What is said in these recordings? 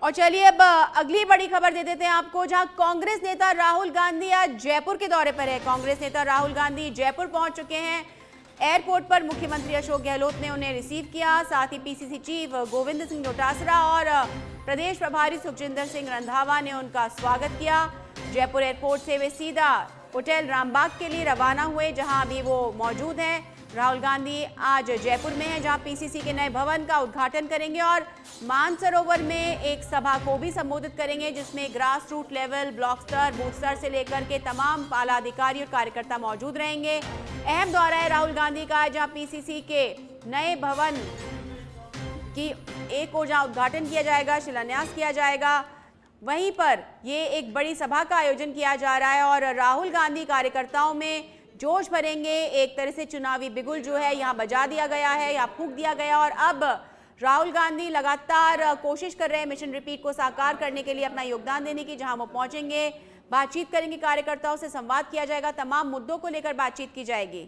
और चलिए अब अगली बड़ी खबर दे देते हैं आपको, जहां कांग्रेस नेता राहुल गांधी आज जयपुर के दौरे पर है। कांग्रेस नेता राहुल गांधी जयपुर पहुंच चुके हैं। एयरपोर्ट पर मुख्यमंत्री अशोक गहलोत ने उन्हें रिसीव किया। साथ ही पीसीसी चीफ गोविंद सिंह डोटासरा और प्रदेश प्रभारी सुखजिंदर सिंह रंधावा ने उनका स्वागत किया। जयपुर एयरपोर्ट से वे सीधा होटल रामबाग के लिए रवाना हुए, जहां अभी वो मौजूद हैं। राहुल गांधी आज जयपुर में हैं, जहां पीसीसी के नए भवन का उद्घाटन करेंगे और मानसरोवर में एक सभा को भी संबोधित करेंगे, जिसमें ग्रास रूट लेवल, ब्लॉक स्तर, बूथ स्तर से लेकर के तमाम पाला अधिकारी और कार्यकर्ता मौजूद रहेंगे। अहम दौरा है राहुल गांधी का, जहां पीसीसी के नए भवन की एक ओर जहां उद्घाटन किया जाएगा, शिलान्यास किया जाएगा, वहीं पर ये एक बड़ी सभा का आयोजन किया जा रहा है और राहुल गांधी कार्यकर्ताओं में जोश भरेंगे। एक तरह से चुनावी बिगुल जो है यहाँ बजा दिया गया है, यहाँ फूंक दिया गया और अब राहुल गांधी लगातार कोशिश कर रहे हैं मिशन रिपीट को साकार करने के लिए, अपना योगदान देने की। जहां वो पहुंचेंगे, बातचीत करेंगे, कार्यकर्ताओं से संवाद किया जाएगा, तमाम मुद्दों को लेकर बातचीत की जाएगी।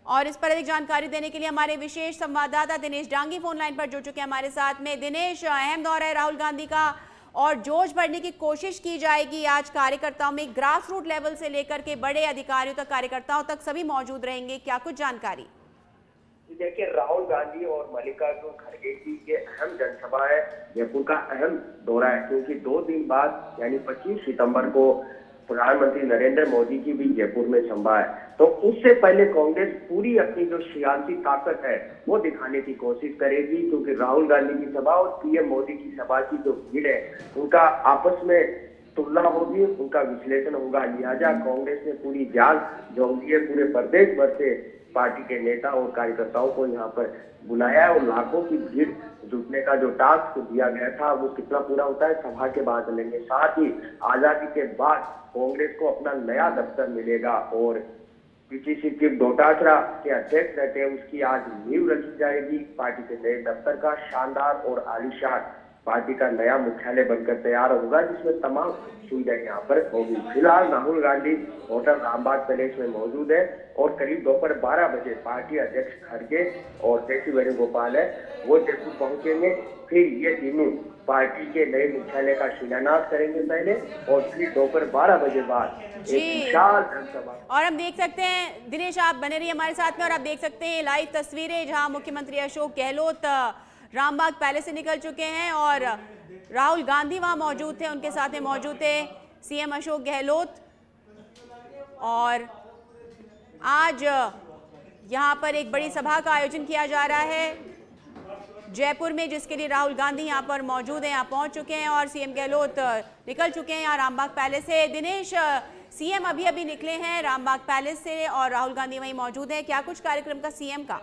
और इस पर अधिक जानकारी देने के लिए हमारे विशेष संवाददाता दिनेश डांगी फोन लाइन पर जुड़ चुके हैं हमारे साथ में। दिनेश, अहम दौरा है राहुल गांधी का और जोश भरने की कोशिश की जाएगी आज कार्यकर्ताओं में, ग्रास रूट लेवल से लेकर के बड़े अधिकारियों तक, कार्यकर्ताओं तक सभी मौजूद रहेंगे, क्या कुछ जानकारी? देखिए, राहुल गांधी और मल्लिकार्जुन खड़गे की ये अहम जनसभा है, जयपुर का अहम दौरा है, क्योंकि 2 दिन बाद यानी 25 सितंबर को प्रधानमंत्री नरेंद्र मोदी की भी जयपुर में सभा है। तो उससे पहले कांग्रेस पूरी अपनी जो सियासी ताकत है वो दिखाने की कोशिश करेगी, क्योंकि राहुल गांधी की सभा और पीएम मोदी की सभा की जो भीड़ है उनका आपस में तुलना होगी, उनका विश्लेषण होगा। लिहाजा कांग्रेस ने पूरी जाल झोंक दी है, पूरे प्रदेश भर से पार्टी के नेता और कार्यकर्ताओं को यहाँ पर बुलाया है और लाखों की भीड़ जुटने का जो टास्क दिया गया था वो कितना पूरा होता है सभा के बाद मिलेंगे। साथ ही आजादी के बाद कांग्रेस को अपना नया दफ्तर मिलेगा और पीसीसी चीफ डोटासरा के अध्यक्ष रहते हैं, उसकी आज नींव रखी जाएगी। पार्टी के नए दफ्तर का शानदार और आलीशान पार्टी का नया मुख्यालय बनकर तैयार होगा, जिसमें तमाम सुविधाएं यहाँ पर होगी। फिलहाल राहुल गांधी होटल रामबाग पैलेस में मौजूद है और करीब दोपहर 12 बजे पार्टी अध्यक्ष खड़गे और केसी वेणुगोपाल है वो जयपुर पहुंचेंगे। फिर ये तीनों पार्टी के नए मुख्यालय का शिलान्यास करेंगे पहले और फिर दोपहर 12 बजे बाद एक विशाल जनसभा। और हम देख सकते हैं, दिनेश आप बने रहिए हमारे साथ में, और आप देख सकते हैं लाइव तस्वीरें जहां मुख्यमंत्री अशोक गहलोत रामबाग पैलेस से निकल चुके हैं और राहुल गांधी वहां मौजूद थे, उनके साथ में मौजूद थे सीएम अशोक गहलोत। और आज यहां पर एक बड़ी सभा का आयोजन किया जा रहा है जयपुर में, जिसके लिए राहुल गांधी यहां पर मौजूद हैं, यहां पहुंच चुके हैं और सीएम गहलोत निकल चुके हैं यहाँ रामबाग पैलेस से। दिनेश, सीएम अभी निकले हैं रामबाग पैलेस से और राहुल गांधी वहीं मौजूद है, क्या कुछ कार्यक्रम का सीएम का?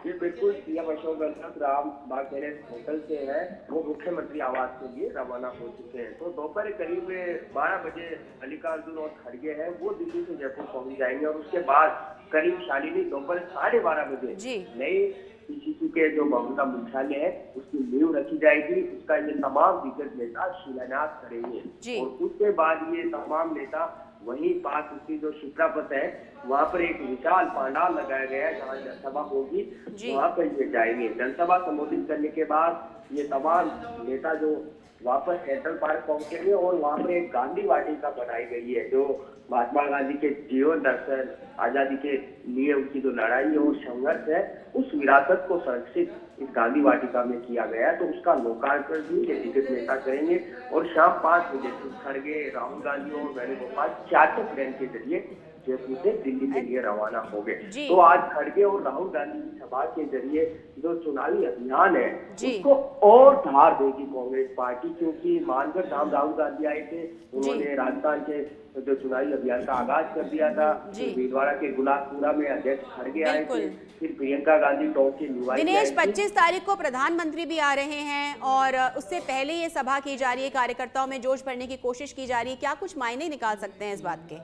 जी बिल्कुल, CM Ashok Gehlot Rambagh palace hotel से है वो मुख्यमंत्री आवास के लिए रवाना हो चुके हैं। तो दोपहर करीब 12 बजे मल्लिकार्जुन और खड़गे हैं वो दिल्ली से जयपुर पहुंच जाएंगे और उसके बाद करीब शालिनी दोपहर 12:30 बजे नए पीसीसी के जो मौजूदा मुख्यालय है उसकी नींव रखी जाएगी। उसका ये तमाम दिग्गज नेता शिलान्यास करेंगे और उसके बाद ये तमाम नेता वहीं पास उसकी जो शिप्रापत है वहाँ पर एक विशाल पंडाल लगाया गया है जहाँ जनसभा होगी, वहाँ पर ये जाएंगे। जनसभा संबोधित करने के बाद ये तमाम नेता जो वापस सेंट्रल पार्क पहुंचेंगे और वहाँ पर एक गांधी वाटिका बनाई गई है जो महात्मा गांधी के जीवन दर्शन, आजादी के लिए उनकी जो लड़ाई और संघर्ष है उस विरासत को संरक्षित इस गांधी वाटिका में किया गया है। तो उसका लोकार्पण भी ये दिग्गज नेता करेंगे और शाम 5 बजे खड़गे, राहुल गांधी और वेणुगोपाल चार्टर्ड ट्रेन के जरिए जयपुर से दिल्ली के लिए रवाना हो गए। तो आज खड़गे और राहुल गांधी की सभा के जरिए जो चुनावी अभियान है उसको और धार देगी कांग्रेस पार्टी, क्योंकि मानगढ़ धाम राहुल गांधी आए थे, उन्होंने राजस्थान के जो चुनावी अभियान का आगाज कर दिया था। भीलवाड़ा के गुलाबपुरा में अध्यक्ष खड़गे आए थे, फिर प्रियंका गांधी टॉप के निवासी। दिनेश, 25 तारीख को प्रधानमंत्री भी आ रहे हैं और उससे पहले ये सभा की जा रही है, कार्यकर्ताओं में जोश भरने की कोशिश की जा रही है, क्या कुछ मायने निकाल सकते हैं इस बात के?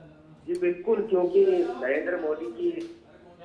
जी बिल्कुल, क्योंकि नरेंद्र मोदी की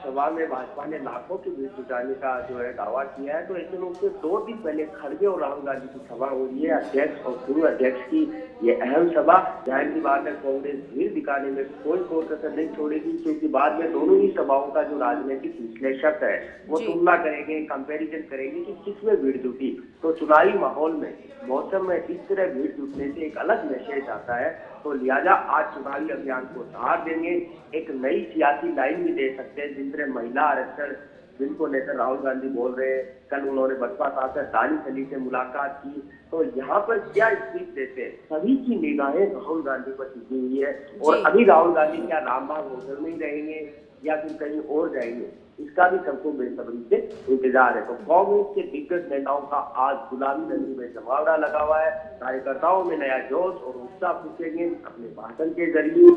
सभा में भाजपा ने लाखों की भीड़ जुटाने का जो है दावा किया है। तो ऐसे में उससे 2 दिन पहले खड़गे और राहुल गांधी की सभा हो रही है, अध्यक्ष और पूर्व अध्यक्ष की ये अहम सभा। जाहिर सी बात है कांग्रेस भीड़ दिखाने में कोई कसर नहीं छोड़ेगी, क्योंकि बाद में दोनों ही सभाओं का जो राजनीतिक विश्लेषक है वो तुलना करेंगे, कंपैरिजन करेंगे कि किसमें भीड़ जुटी। तो चुनावी माहौल में मौसम में इस तरह भीड़ जुटने से एक अलग मैसेज आता है। तो लिहाजा आज चुनावी अभियान को धार देंगे, एक नई सियासी लाइन भी दे सकते हैं, जिस तरह महिला आरक्षण जिनको लेकर राहुल गांधी बोल रहे हैं। कल उन्होंने बसपा सांसद दानिश अली से मुलाकात की, तो यहाँ पर क्या स्पीच देते हैं, सभी की निगाहें राहुल गांधी पर टिकी हुई है। और अभी राहुल गांधी क्या रामबाग होटल में ही रहेंगे या फिर कहीं और जाएंगे, इसका भी सबको बेसब्री से इंतजार है। तो कांग्रेस के दिग्गज नेताओं का आज गुलाबी नगरी में जमावड़ा लगा हुआ है। कार्यकर्ताओं में नया जोश और उत्साह फूकेंगे अपने भाषण के जरिए।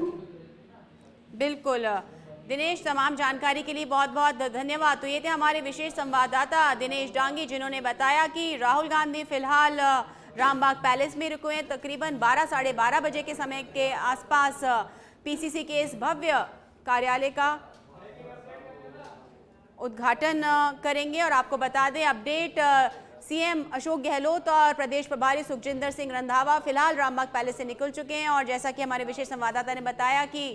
बिल्कुल दिनेश, तमाम जानकारी के लिए बहुत बहुत धन्यवाद। तो ये थे हमारे विशेष संवाददाता दिनेश डांगी, जिन्होंने बताया कि राहुल गांधी फिलहाल रामबाग पैलेस में रुके हैं। तकरीबन 12 साढ़े 12 बजे के समय के आसपास पीसीसी के इस भव्य कार्यालय का उद्घाटन करेंगे। और आपको बता दें अपडेट, सीएम अशोक गहलोत और प्रदेश प्रभारी सुखजिंदर सिंह रंधावा फिलहाल रामबाग पैलेस से निकल चुके हैं। और जैसा कि हमारे विशेष संवाददाता ने बताया कि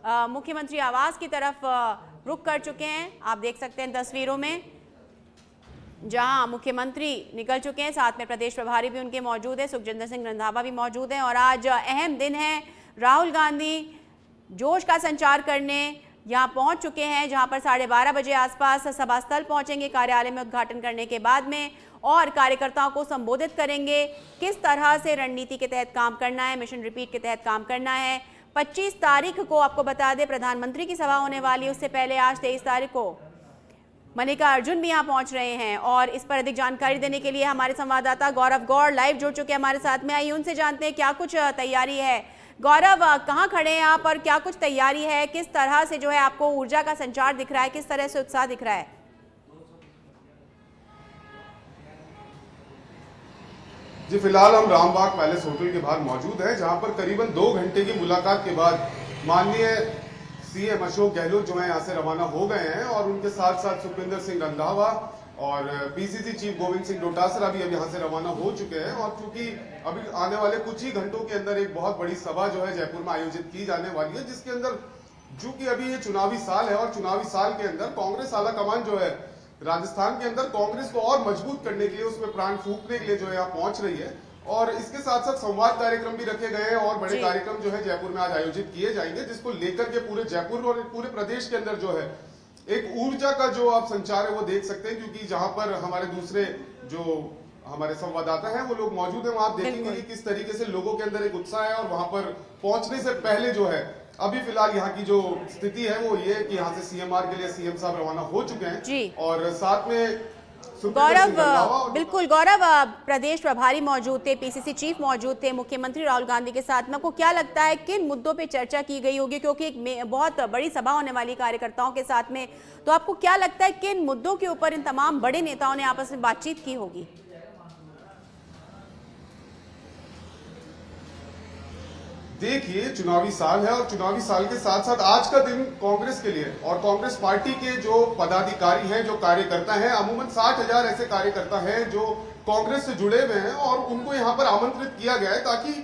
मुख्यमंत्री आवास की तरफ रुख कर चुके हैं। आप देख सकते हैं तस्वीरों में, जहां मुख्यमंत्री निकल चुके हैं, साथ में प्रदेश प्रभारी भी उनके मौजूद है, सुखजिंदर सिंह रंधावा भी मौजूद हैं। और आज अहम दिन है, राहुल गांधी जोश का संचार करने यहाँ पहुंच चुके हैं, जहां पर 12:30 बजे आसपास सभा स्थल पहुंचेंगे कार्यालय में उद्घाटन करने के बाद में, और कार्यकर्ताओं को संबोधित करेंगे। किस तरह से रणनीति के तहत काम करना है, मिशन रिपीट के तहत काम करना है। 25 तारीख को आपको बता दें प्रधानमंत्री की सभा होने वाली है, उससे पहले आज 23 तारीख को मल्लिका अर्जुन भी यहाँ पहुंच रहे हैं। और इस पर अधिक जानकारी देने के लिए हमारे संवाददाता गौरव गौड़ लाइव जुड़ चुके हैं हमारे साथ में। आइए उनसे जानते हैं क्या कुछ तैयारी है। गौरव, कहाँ खड़े हैं आप और क्या कुछ तैयारी है, किस तरह से जो है आपको ऊर्जा का संचार दिख रहा है, किस तरह से उत्साह दिख रहा है? जी, फिलहाल हम रामबाग पैलेस होटल के बाहर मौजूद हैं, जहां पर करीबन 2 घंटे की मुलाकात के बाद माननीय सीएम अशोक गहलोत जो है यहाँ से रवाना हो गए हैं। और उनके साथ साथ सुखविंदर सिंह रंधावा और पीसीसी चीफ गोविंद सिंह डोटासरा भी अब यहाँ से रवाना हो चुके हैं। और चूंकि अभी आने वाले कुछ ही घंटों के अंदर एक बहुत बड़ी सभा जो है जयपुर में आयोजित की जाने वाली है, जिसके अंदर चूंकि अभी ये चुनावी साल है और चुनावी साल के अंदर कांग्रेस आला कमान जो है राजस्थान के अंदर कांग्रेस को और मजबूत करने के लिए, उसमें प्राण फूंकने के लिए जो है यहाँ पहुंच रही है। और इसके साथ साथ संवाद कार्यक्रम भी रखे गए हैं और बड़े कार्यक्रम जो है जयपुर में आज आयोजित किए जाएंगे, जिसको लेकर के पूरे जयपुर और पूरे प्रदेश के अंदर जो है एक ऊर्जा का जो आप संचार है वो देख सकते हैं। क्योंकि जहां पर हमारे दूसरे जो हमारे संवाददाता हैं वो लोग मौजूद हैं, वहां आप देखेंगे कि किस तरीके से लोगों के अंदर एक उत्साह है। और वहां पर पहुंचने से पहले जो है अभी फिलहाल यहाँ की जो स्थिति है वो ये कि यहाँ से सीएमआर के लिए सीएम साहब रवाना हो चुके हैं। और साथ में गौरव, बिल्कुल गौरव, प्रदेश प्रभारी मौजूद थे, पीसीसी चीफ मौजूद थे, मुख्यमंत्री राहुल गांधी के साथ में। आपको क्या लगता है किन मुद्दों पे चर्चा की गई होगी, क्योंकि एक बहुत बड़ी सभा होने वाली कार्यकर्ताओं के साथ में, तो आपको क्या लगता है किन मुद्दों के ऊपर इन तमाम बड़े नेताओं ने आपस में बातचीत की होगी? देखिए, चुनावी साल है और चुनावी साल के साथ साथ आज का दिन कांग्रेस के लिए और कांग्रेस पार्टी के जो पदाधिकारी हैं, जो कार्यकर्ता हैं, अमूमन 60,000 ऐसे कार्यकर्ता हैं जो कांग्रेस से जुड़े हुए हैं और उनको यहां पर आमंत्रित किया गया है ताकि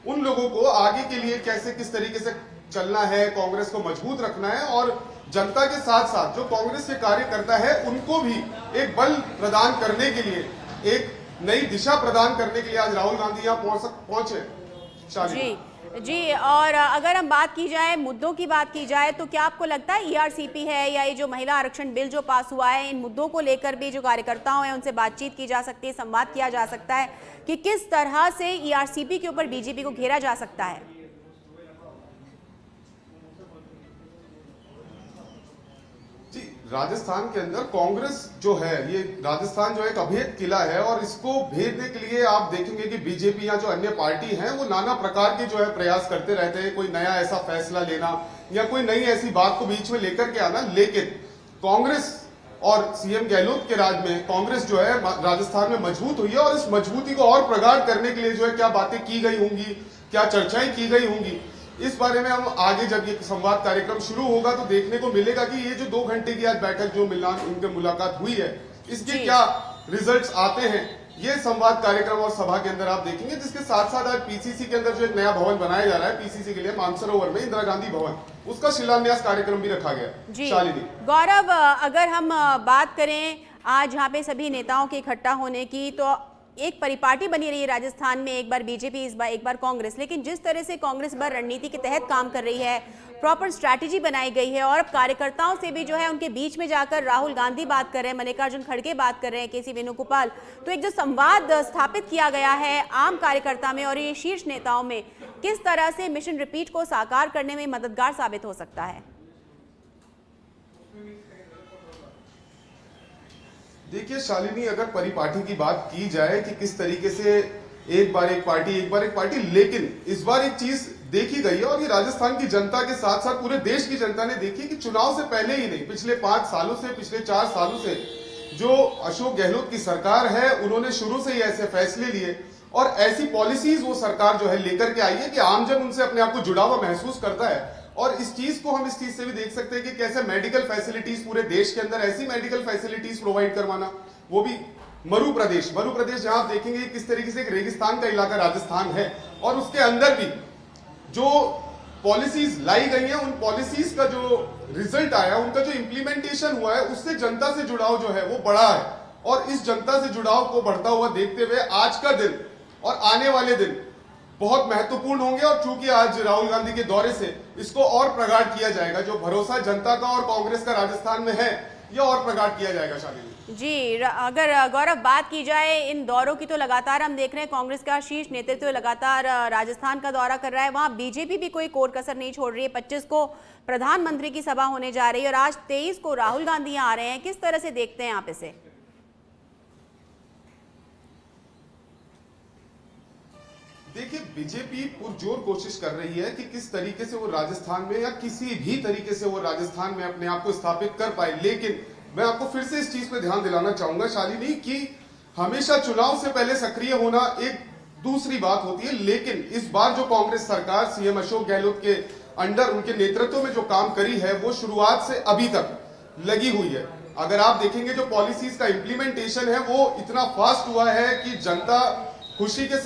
उन लोगों को आगे के लिए कैसे किस तरीके से चलना है, कांग्रेस को मजबूत रखना है और जनता के साथ साथ जो कांग्रेस के कार्यकर्ता है उनको भी एक बल प्रदान करने के लिए, एक नई दिशा प्रदान करने के लिए आज राहुल गांधी यहाँ पहुंचे। जी, और अगर हम बात की जाए, मुद्दों की बात की जाए, तो क्या आपको लगता है ईआरसीपी है या ये जो महिला आरक्षण बिल जो पास हुआ है, इन मुद्दों को लेकर भी जो कार्यकर्ताओं हैं उनसे बातचीत की जा सकती है, संवाद किया जा सकता है कि किस तरह से ईआरसीपी के ऊपर बीजेपी को घेरा जा सकता है? जी, राजस्थान के अंदर कांग्रेस जो है, ये राजस्थान जो एक अभेद किला है और इसको भेदने के लिए आप देखेंगे कि बीजेपी या जो अन्य पार्टी हैं वो नाना प्रकार के जो है प्रयास करते रहते हैं, कोई नया ऐसा फैसला लेना या कोई नई ऐसी बात को बीच में लेकर के आना। लेकिन कांग्रेस और सीएम गहलोत के राज में कांग्रेस जो है राजस्थान में मजबूत हुई है और इस मजबूती को और प्रगाढ़ करने के लिए जो है क्या बातें की गई होंगी, क्या चर्चाएं की गई होंगी, इस बारे में हम आगे जब ये संवाद कार्यक्रम शुरू होगा तो देखने को मिलेगा कि ये जो 2 घंटे की आज बैठक जो मिलान उनके मुलाकात हुई है, इसके क्या रिजल्ट्स आते हैं, ये संवाद कार्यक्रम और सभा के अंदर आप देखेंगे। जिसके साथ साथ आज पीसीसी के अंदर जो एक नया भवन बनाया जा रहा है पीसीसी के लिए मानसरोवर में, इंदिरा गांधी भवन, उसका शिलान्यास कार्यक्रम भी रखा गया। शालिनी, गौरव, अगर हम बात करें आज यहाँ पे सभी नेताओं के इकट्ठा होने की, तो एक परिपाटी बनी रही है राजस्थान में, एक बार बीजेपी, इस बार एक बार कांग्रेस। लेकिन जिस तरह से कांग्रेस बार रणनीति के तहत काम कर रही है, प्रॉपर स्ट्रैटेजी बनाई गई है, और अब कार्यकर्ताओं से भी जो है उनके बीच में जाकर राहुल गांधी बात कर रहे हैं, मल्लिकार्जुन खड़गे बात कर रहे हैं, केसी वेणुगोपाल, तो एक जो संवाद स्थापित किया गया है आम कार्यकर्ता में और ये शीर्ष नेताओं में, किस तरह से मिशन रिपीट को साकार करने में मददगार साबित हो सकता है? देखिए शालिनी, अगर परिपाटी की बात की जाए कि किस तरीके से एक बार एक पार्टी, लेकिन इस बार एक चीज देखी गई है और ये राजस्थान की जनता के साथ साथ पूरे देश की जनता ने देखी कि चुनाव से पहले ही नहीं, पिछले 5 सालों से, पिछले 4 सालों से जो अशोक गहलोत की सरकार है, उन्होंने शुरू से ही ऐसे फैसले लिए और ऐसी पॉलिसीज वो सरकार जो है लेकर के आई है कि आमजन उनसे अपने आप को जुड़ा हुआ महसूस करता है। और इस चीज को हम इस चीज से भी देख सकते हैं कि कैसे मेडिकल फैसिलिटीज पूरे देश के अंदर, ऐसी मेडिकल फैसिलिटीज प्रोवाइड करवाना, वो भी मरु प्रदेश जहां आप देखेंगे किस तरीके से एक रेगिस्तान का इलाका राजस्थान है, और उसके अंदर भी जो पॉलिसीज लाई गई हैं, उन पॉलिसीज का जो रिजल्ट आया, उनका जो इंप्लीमेंटेशन हुआ है, उससे जनता से जुड़ाव जो है वो बढ़ा है। और इस जनता से जुड़ाव को बढ़ता हुआ देखते हुए आज का दिन और आने वाले दिन बहुत महत्वपूर्ण होंगे। और चूंकि आज राहुल गांधी के दौरे से इसको और प्रगाढ़ किया जाएगा, जो भरोसा जनता का और कांग्रेस का राजस्थान में है, यह और प्रगाढ़ किया जाएगा। शालिनी जी, अगर गौरव बात की जाए इन दौरों की, तो लगातार हम देख रहे हैं कांग्रेस का शीर्ष नेतृत्व लगातार राजस्थान का दौरा कर रहा है। वहां बीजेपी भी कोई कोर कसर नहीं छोड़ रही है। 25 को प्रधानमंत्री की सभा होने जा रही है और आज 23 को राहुल गांधी आ रहे हैं। किस तरह से देखते हैं आप इसे? देखिए, बीजेपी पुरजोर कोशिश कर रही है कि किस तरीके से वो राजस्थान में या किसी भी तरीके से वो राजस्थान में अपने आप को स्थापित कर पाए। लेकिन मैं आपको फिर से इस चीज पे ध्यान दिलाना चाहूंगा शालिनी कि हमेशा चुनाव से पहले सक्रिय होना एक दूसरी बात होती है, लेकिन इस बार जो कांग्रेस सरकार सीएम अशोक गहलोत के अंडर, उनके नेतृत्व में जो काम करी है, वो शुरुआत से अभी तक लगी हुई है। अगर आप देखेंगे जो पॉलिसीज का इंप्लीमेंटेशन है वो इतना फास्ट हुआ है कि जनता खुशी के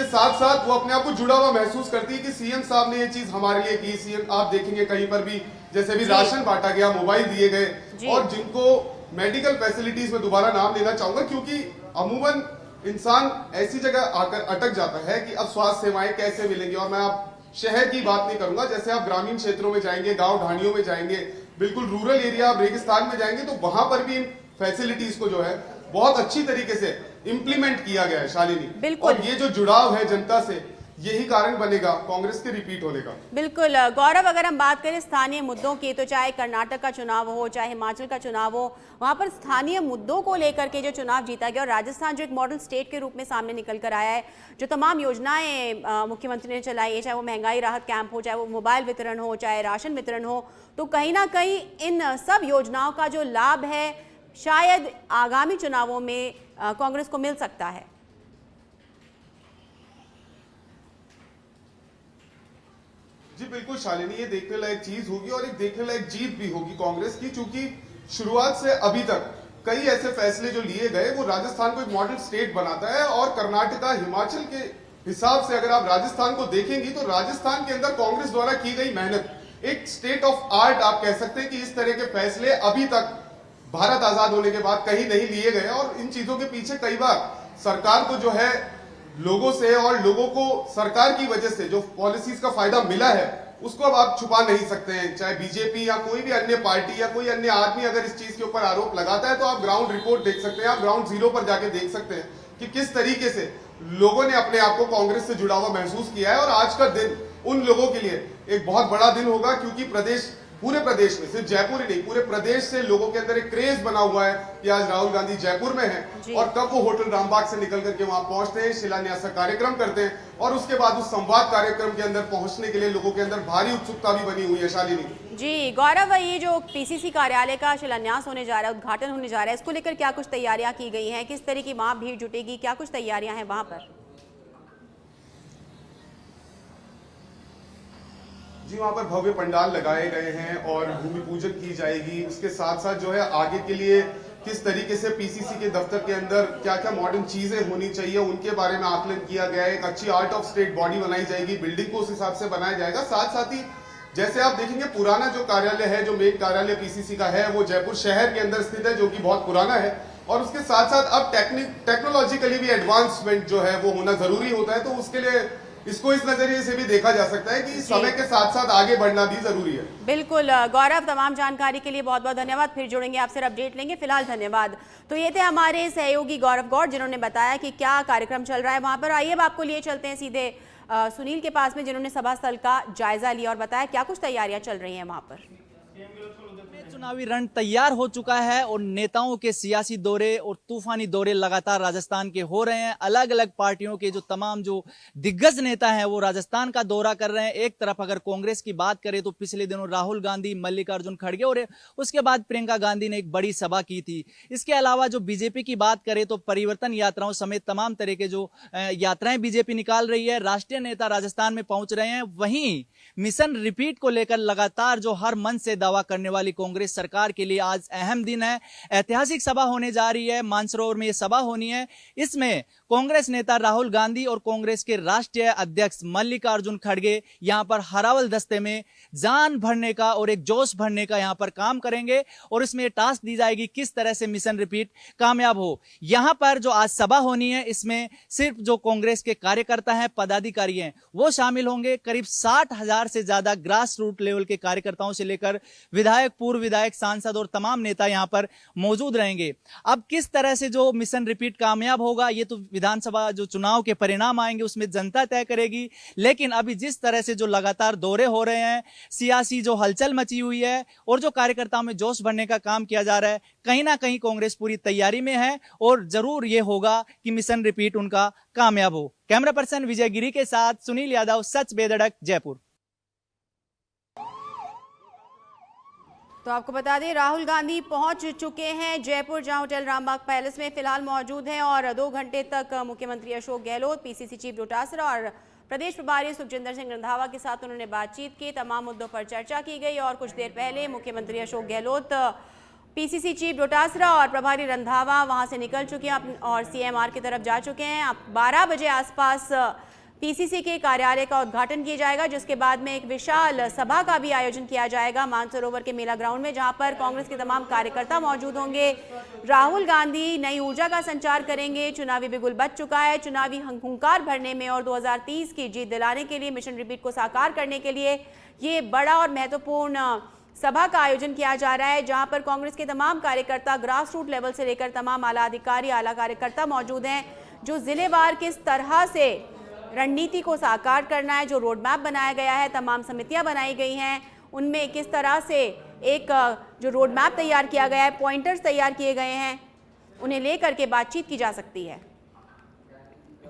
साथ साथ वो अपने आप को जुड़ा हुआ महसूस करती है कि सीएम साहब ने ये चीज हमारे लिए की। सीएम आप देखेंगे कहीं पर भी जैसे भी राशन बांटा गया, मोबाइल दिए गए, और जिनको मेडिकल फैसिलिटीज में दोबारा नाम लेना चाहूंगा, क्योंकि अमूमन इंसान ऐसी जगह आकर अटक जाता है कि अब स्वास्थ्य सेवाएं कैसे मिलेंगी। और मैं आप शहर की बात नहीं करूंगा, जैसे आप ग्रामीण क्षेत्रों में जाएंगे, गांव ढाणियों में जाएंगे, बिल्कुल रूरल एरिया, आप रेगिस्तान में जाएंगे, तो वहां पर भी इन फैसिलिटीज को जो है बहुत अच्छी तरीके से इंप्लीमेंट किया गया है शालिनी। और ये जो जुड़ाव है जनता से, यही कारण बनेगा कांग्रेस के रिपीट होने का। बिल्कुल गौरव, अगर हम बात करें स्थानीय मुद्दों की, तो चाहे कर्नाटक का चुनाव हो, चाहे हिमाचल का चुनाव हो, वहां पर स्थानीय मुद्दों को लेकर के जो चुनाव जीता गया, और राजस्थान जो एक मॉडल स्टेट के रूप में सामने निकल कर आया है, जो तमाम योजनाएं मुख्यमंत्री ने चलाई है, चाहे वो महंगाई राहत कैंप हो, चाहे वो मोबाइल वितरण हो, चाहे राशन वितरण हो, तो कहीं ना कहीं इन सब योजनाओं का जो लाभ है शायद आगामी चुनावों में कांग्रेस को मिल सकता है। जी बिल्कुल शालिनी, ये देखने लायक चीज होगी और एक देखने लायक जीत भी होगी कांग्रेस की, क्योंकि शुरुआत से अभी तक कई ऐसे फैसले जो लिए गए वो राजस्थान को एक मॉडल स्टेट बनाता है। और कर्नाटका, हिमाचल के हिसाब से अगर आप राजस्थान को देखेंगी तो राजस्थान के अंदर कांग्रेस द्वारा की गई मेहनत, एक स्टेट ऑफ आर्ट आप कह सकते हैं कि इस तरह के फैसले अभी तक भारत आजाद होने के बाद कहीं नहीं लिए गए। और इन चीजों के पीछे कई बार सरकार को जो है लोगों से और लोगों को सरकार की वजह से जो पॉलिसीज का फायदा मिला है उसको अब आप छुपा नहीं सकते हैं। चाहे बीजेपी या कोई भी अन्य पार्टी या कोई अन्य आदमी अगर इस चीज के ऊपर आरोप लगाता है तो आप ग्राउंड रिपोर्ट देख सकते हैं, आप ग्राउंड जीरो पर जाके देख सकते हैं कि किस तरीके से लोगों ने अपने आप को कांग्रेस से जुड़ा हुआ महसूस किया है। और आज का दिन उन लोगों के लिए एक बहुत बड़ा दिन होगा, क्योंकि पूरे प्रदेश में, सिर्फ जयपुर ही नहीं, पूरे प्रदेश से लोगों के अंदर एक क्रेज बना हुआ है कि आज राहुल गांधी जयपुर में हैं और कब वो होटल रामबाग से निकल करके वहां पहुंचते हैं, शिलान्यास का कार्यक्रम करते हैं और उसके बाद उस संवाद कार्यक्रम के अंदर पहुंचने के लिए लोगों के अंदर भारी उत्सुकता भी बनी हुई है। शालिनी जी गौरव, ये जो पीसीसी कार्यालय का शिलान्यास होने जा रहा है, उद्घाटन होने जा रहा है, इसको लेकर क्या कुछ तैयारियां की गई हैं? किस तरह की वहां भीड़ जुटेगी? क्या कुछ तैयारियां हैं वहां पर? जी वहाँ पर भव्य पंडाल लगाए गए हैं और भूमि पूजन की जाएगी। उसके साथ साथ जो है आगे के लिए किस तरीके से पीसीसी के दफ्तर के अंदर क्या क्या मॉडर्न चीजें होनी चाहिए उनके बारे में आकलन किया गया है। एक अच्छी आर्ट ऑफ स्टेट बॉडी बनाई जाएगी, बिल्डिंग को उस हिसाब से बनाया जाएगा। साथ साथ ही जैसे आप देखेंगे पुराना जो कार्यालय है, जो मेन कार्यालय पीसीसी का है, वो जयपुर शहर के अंदर स्थित है, जो कि बहुत पुराना है। और उसके साथ साथ अब टेक्नोलॉजिकली भी एडवांसमेंट जो है वो होना जरूरी होता है, तो उसके लिए इसको इस नजरिए से भी देखा जा सकता है कि समय के साथ साथ आगे बढ़ना भी जरूरी है। बिल्कुल गौरव, तमाम जानकारी के लिए बहुत बहुत धन्यवाद। फिर जुड़ेंगे आपसे, अपडेट लेंगे। फिलहाल धन्यवाद। तो ये थे हमारे सहयोगी गौरव गौड़, जिन्होंने बताया कि क्या कार्यक्रम चल रहा है वहां पर। आइए अब आपको लिए चलते हैं सीधे सुनील के पास में, जिन्होंने सभा स्थल का जायजा लिया और बताया क्या कुछ तैयारियां चल रही हैं वहां पर। चुनावी रण तैयार हो चुका है और नेताओं के सियासी दौरे और तूफानी दौरे लगातार राजस्थान के हो रहे हैं। अलग अलग पार्टियों के जो तमाम जो दिग्गज नेता हैं वो राजस्थान का दौरा कर रहे हैं। एक तरफ अगर कांग्रेस की बात करें तो पिछले दिनों राहुल गांधी, मल्लिकार्जुन खड़गे और उसके बाद प्रियंका गांधी ने एक बड़ी सभा की थी। इसके अलावा जो बीजेपी की बात करें तो परिवर्तन यात्राओं समेत तमाम तरह के जो यात्राएं बीजेपी निकाल रही है। राष्ट्रीय नेता राजस्थान में पहुंच रहे हैं। वहीं मिशन रिपीट को लेकर लगातार जो हर मन से दावा करने वाली कांग्रेस सरकार के लिए आज अहम दिन है। ऐतिहासिक सभा होने जा रही है, मानसरोवर में यह सभा होनी है। इसमें कांग्रेस नेता राहुल गांधी और कांग्रेस के राष्ट्रीय अध्यक्ष मल्लिकार्जुन खड़गे यहां पर हरावल दस्ते में जान भरने का और एक जोश भरने का यहां पर काम करेंगे और इसमें टास्क दी जाएगी किस तरह से मिशन रिपीट कामयाब हो। यहां पर जो आज सभा होनी है इसमें सिर्फ जो कांग्रेस के कार्यकर्ता हैं, पदाधिकारी हैं, वो शामिल होंगे। करीब 60,000 से ज्यादा ग्रास रूट लेवल के कार्यकर्ताओं से लेकर विधायक, पूर्व विधायक, सांसद और तमाम नेता यहां पर मौजूद रहेंगे। अब किस तरह से जो मिशन रिपीट कामयाब होगा ये तो विधानसभा जो चुनाव के परिणाम आएंगे उसमें जनता तय करेगी। लेकिन अभी जिस तरह से जो लगातार दौरे हो रहे हैं, सियासी जो हलचल मची हुई है और जो कार्यकर्ताओं में जोश भरने का काम किया जा रहा है, कहीं ना कहीं कांग्रेस पूरी तैयारी में है और जरूर ये होगा कि मिशन रिपीट उनका कामयाब हो। कैमरा पर्सन विजय गिरी के साथ सुनील यादव, सच बेधड़क, जयपुर। तो आपको बता दें राहुल गांधी पहुंच चुके हैं जयपुर, जहां होटल रामबाग पैलेस में फिलहाल मौजूद हैं और 2 घंटे तक मुख्यमंत्री अशोक गहलोत, पीसीसी चीफ डोटासरा और प्रदेश प्रभारी सुखजिंदर सिंह रंधावा के साथ उन्होंने बातचीत की। तमाम मुद्दों पर चर्चा की गई और कुछ देर पहले मुख्यमंत्री अशोक गहलोत, पीसीसी चीफ डोटासरा और प्रभारी रंधावा वहां से निकल चुके हैं और सीएमआर की तरफ जा चुके हैं। अब 12 बजे आसपास पीसीसी के कार्यालय का उद्घाटन किया जाएगा, जिसके बाद में एक विशाल सभा का भी आयोजन किया जाएगा मानसरोवर के मेला ग्राउंड में, जहां पर कांग्रेस के तमाम कार्यकर्ता मौजूद होंगे। राहुल गांधी नई ऊर्जा का संचार करेंगे। चुनावी बिगुल बच चुका है। चुनावी हुंकार भरने में और 2030 की जीत दिलाने के लिए, मिशन रिपीट को साकार करने के लिए ये बड़ा और महत्वपूर्ण सभा का आयोजन किया जा रहा है, जहां पर कांग्रेस के तमाम कार्यकर्ता ग्रास रूट लेवल से लेकर तमाम आला अधिकारी, आला कार्यकर्ता मौजूद हैं। जो जिलेवार किस तरह से रणनीति को साकार करना है, जो रोड मैप बनाया गया है, तमाम समितियां बनाई गई हैं, उनमें किस तरह से एक जो रोड मैप तैयार किया गया है, पॉइंटर्स तैयार किए गए हैं, उन्हें लेकर के बातचीत की जा सकती है।